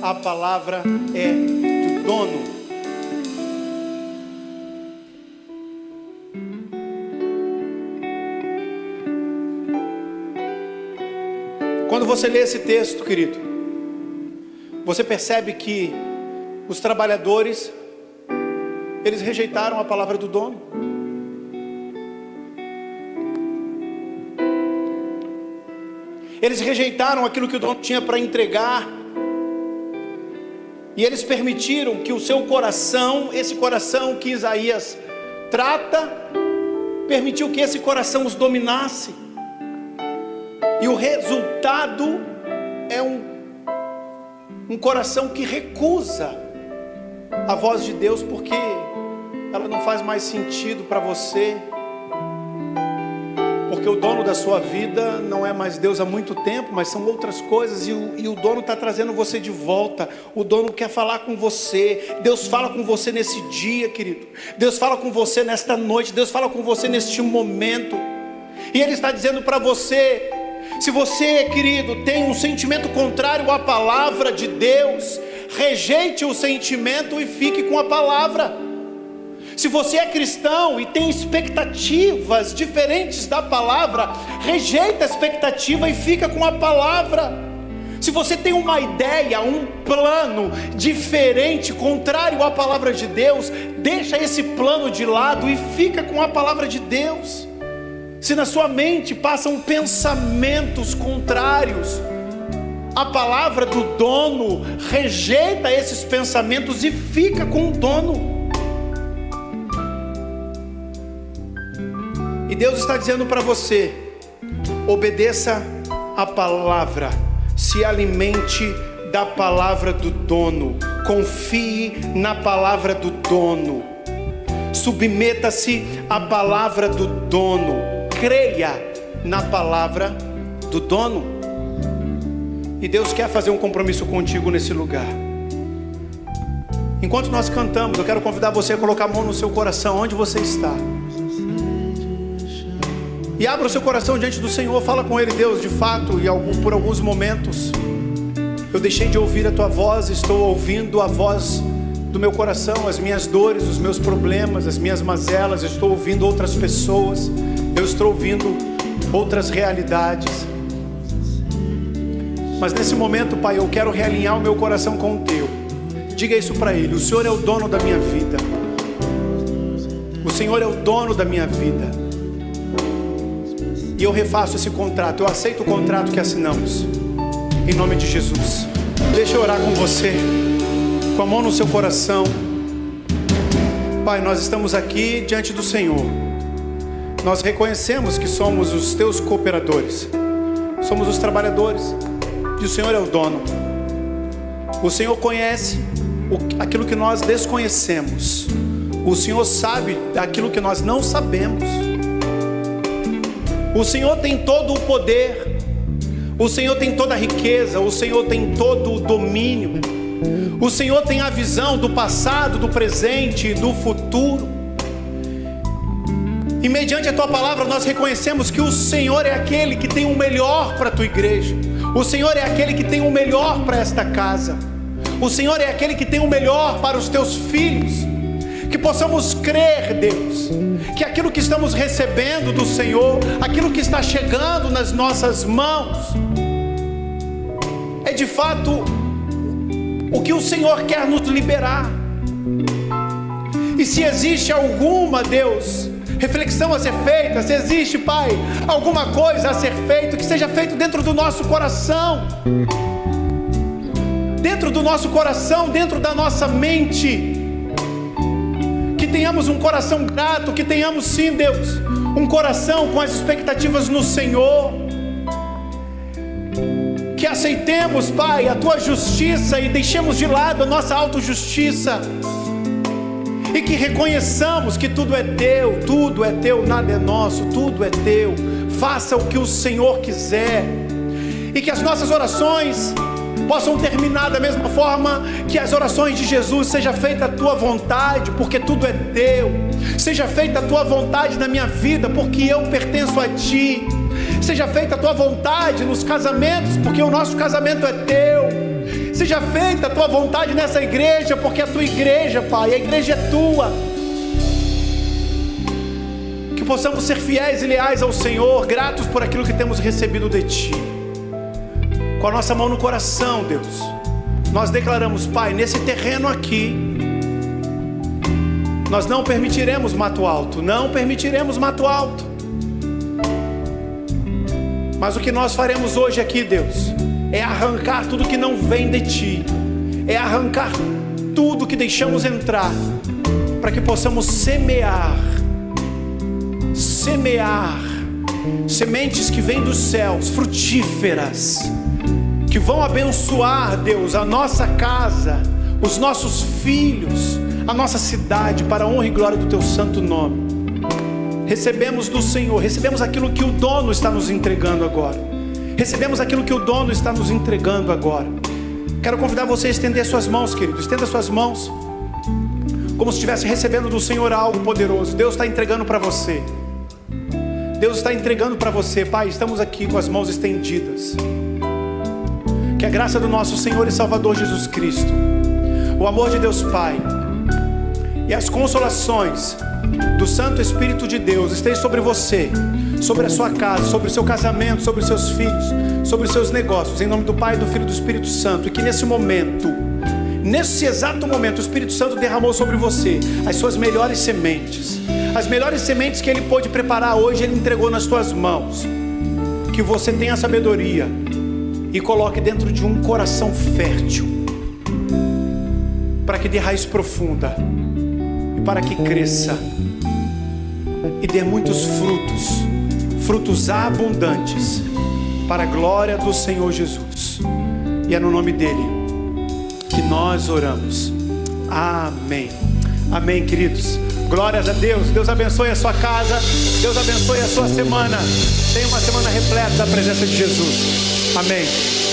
a palavra é do dono. Quando você lê esse texto, querido, você percebe que os trabalhadores, eles rejeitaram a palavra do dono. Eles rejeitaram aquilo que o dono tinha para entregar. E eles permitiram que o seu coração, esse coração que Isaías trata, permitiu que esse coração os dominasse. E o resultado é um coração que recusa a voz de Deus, porque ela não faz mais sentido para você, porque o dono da sua vida não é mais Deus há muito tempo, mas são outras coisas, e o dono está trazendo você de volta. O dono quer falar com você. Deus fala com você nesse dia, querido. Deus fala com você nesta noite. Deus fala com você neste momento, e Ele está dizendo para você: se você, querido, tem um sentimento contrário à palavra de Deus, rejeite o sentimento e fique com a palavra. Se você é cristão e tem expectativas diferentes da palavra, rejeita a expectativa e fica com a palavra. Se você tem uma ideia, um plano diferente, contrário à palavra de Deus, deixa esse plano de lado e fica com a palavra de Deus. Se na sua mente passam pensamentos contrários à palavra do dono, rejeita esses pensamentos e fica com o dono. E Deus está dizendo para você: obedeça a palavra, se alimente da palavra do dono, confie na palavra do dono, submeta-se à palavra do dono, creia na palavra do dono. E Deus quer fazer um compromisso contigo nesse lugar. Enquanto nós cantamos, eu quero convidar você a colocar a mão no seu coração, onde você está, e abra o seu coração diante do Senhor. Fala com Ele: Deus, de fato, por alguns momentos eu deixei de ouvir a Tua voz, estou ouvindo a voz do meu coração, as minhas dores, os meus problemas, as minhas mazelas. Eu estou ouvindo outras pessoas, eu estou ouvindo outras realidades. Mas nesse momento, Pai, eu quero realinhar o meu coração com o Teu. Diga isso para Ele: o Senhor é o dono da minha vida, o Senhor é o dono da minha vida. E eu refaço esse contrato, eu aceito o contrato que assinamos, em nome de Jesus. Deixa eu orar com você, com a mão no seu coração. Pai, nós estamos aqui diante do Senhor. Nós reconhecemos que somos os Teus cooperadores, somos os trabalhadores, e o Senhor é o dono. O Senhor conhece aquilo que nós desconhecemos, o Senhor sabe aquilo que nós não sabemos. O Senhor tem todo o poder, o Senhor tem toda a riqueza, o Senhor tem todo o domínio, o Senhor tem a visão do passado, do presente e do futuro. E mediante a Tua palavra nós reconhecemos que o Senhor é aquele que tem o melhor para a Tua igreja, o Senhor é aquele que tem o melhor para esta casa, o Senhor é aquele que tem o melhor para os Teus filhos. Que possamos crer, Deus, que aquilo que estamos recebendo do Senhor, aquilo que está chegando nas nossas mãos, é de fato o que o Senhor quer nos liberar. E se existe alguma, Deus, reflexão a ser feita, se existe, Pai, alguma coisa a ser feita, que seja feito dentro do nosso coração, dentro do nosso coração, dentro da nossa mente. Que tenhamos um coração grato, que tenhamos sim, Deus, um coração com as expectativas no Senhor. Que aceitemos, Pai, a Tua justiça e deixemos de lado a nossa autojustiça. E que reconheçamos que tudo é Teu, nada é nosso, tudo é Teu. Faça o que o Senhor quiser. E que as nossas orações possam terminar da mesma forma que as orações de Jesus. Seja feita a Tua vontade, porque tudo é Teu. Seja feita a Tua vontade na minha vida, porque eu pertenço a Ti. Seja feita a Tua vontade nos casamentos, porque o nosso casamento é Teu. Seja feita a Tua vontade nessa igreja, porque é a Tua igreja, Pai, a igreja é Tua. Que possamos ser fiéis e leais ao Senhor, gratos por aquilo que temos recebido de Ti. Com a nossa mão no coração, Deus, nós declaramos, Pai, nesse terreno aqui, nós não permitiremos mato alto, não permitiremos mato alto. Mas o que nós faremos hoje aqui, Deus, é arrancar tudo que não vem de Ti, é arrancar tudo que deixamos entrar, para que possamos semear sementes que vêm dos céus, frutíferas, que vão abençoar, Deus, a nossa casa, os nossos filhos, a nossa cidade, para a honra e glória do Teu santo nome. Recebemos do Senhor, recebemos aquilo que o dono está nos entregando agora. Recebemos aquilo que o dono está nos entregando agora. Quero convidar você a estender suas mãos, querido. Estenda suas mãos, como se estivesse recebendo do Senhor algo poderoso. Deus está entregando para você. Deus está entregando para você. Pai, estamos aqui com as mãos estendidas. Que a graça do nosso Senhor e Salvador Jesus Cristo, o amor de Deus Pai e as consolações do Santo Espírito de Deus estejam sobre você, sobre a sua casa, sobre o seu casamento, sobre os seus filhos, sobre os seus negócios, em nome do Pai, do Filho e do Espírito Santo. E que nesse momento, nesse exato momento, o Espírito Santo derramou sobre você as suas melhores sementes. As melhores sementes que Ele pôde preparar hoje, Ele entregou nas tuas mãos. Que você tenha sabedoria e coloque dentro de um coração fértil, para que dê raiz profunda e para que cresça e dê muitos frutos abundantes, para a glória do Senhor Jesus. E é no nome dele que nós oramos. Amém. Amém, queridos. Glórias a Deus. Deus abençoe a sua casa. Deus abençoe a sua semana. Tenha uma semana repleta da presença de Jesus. Amém.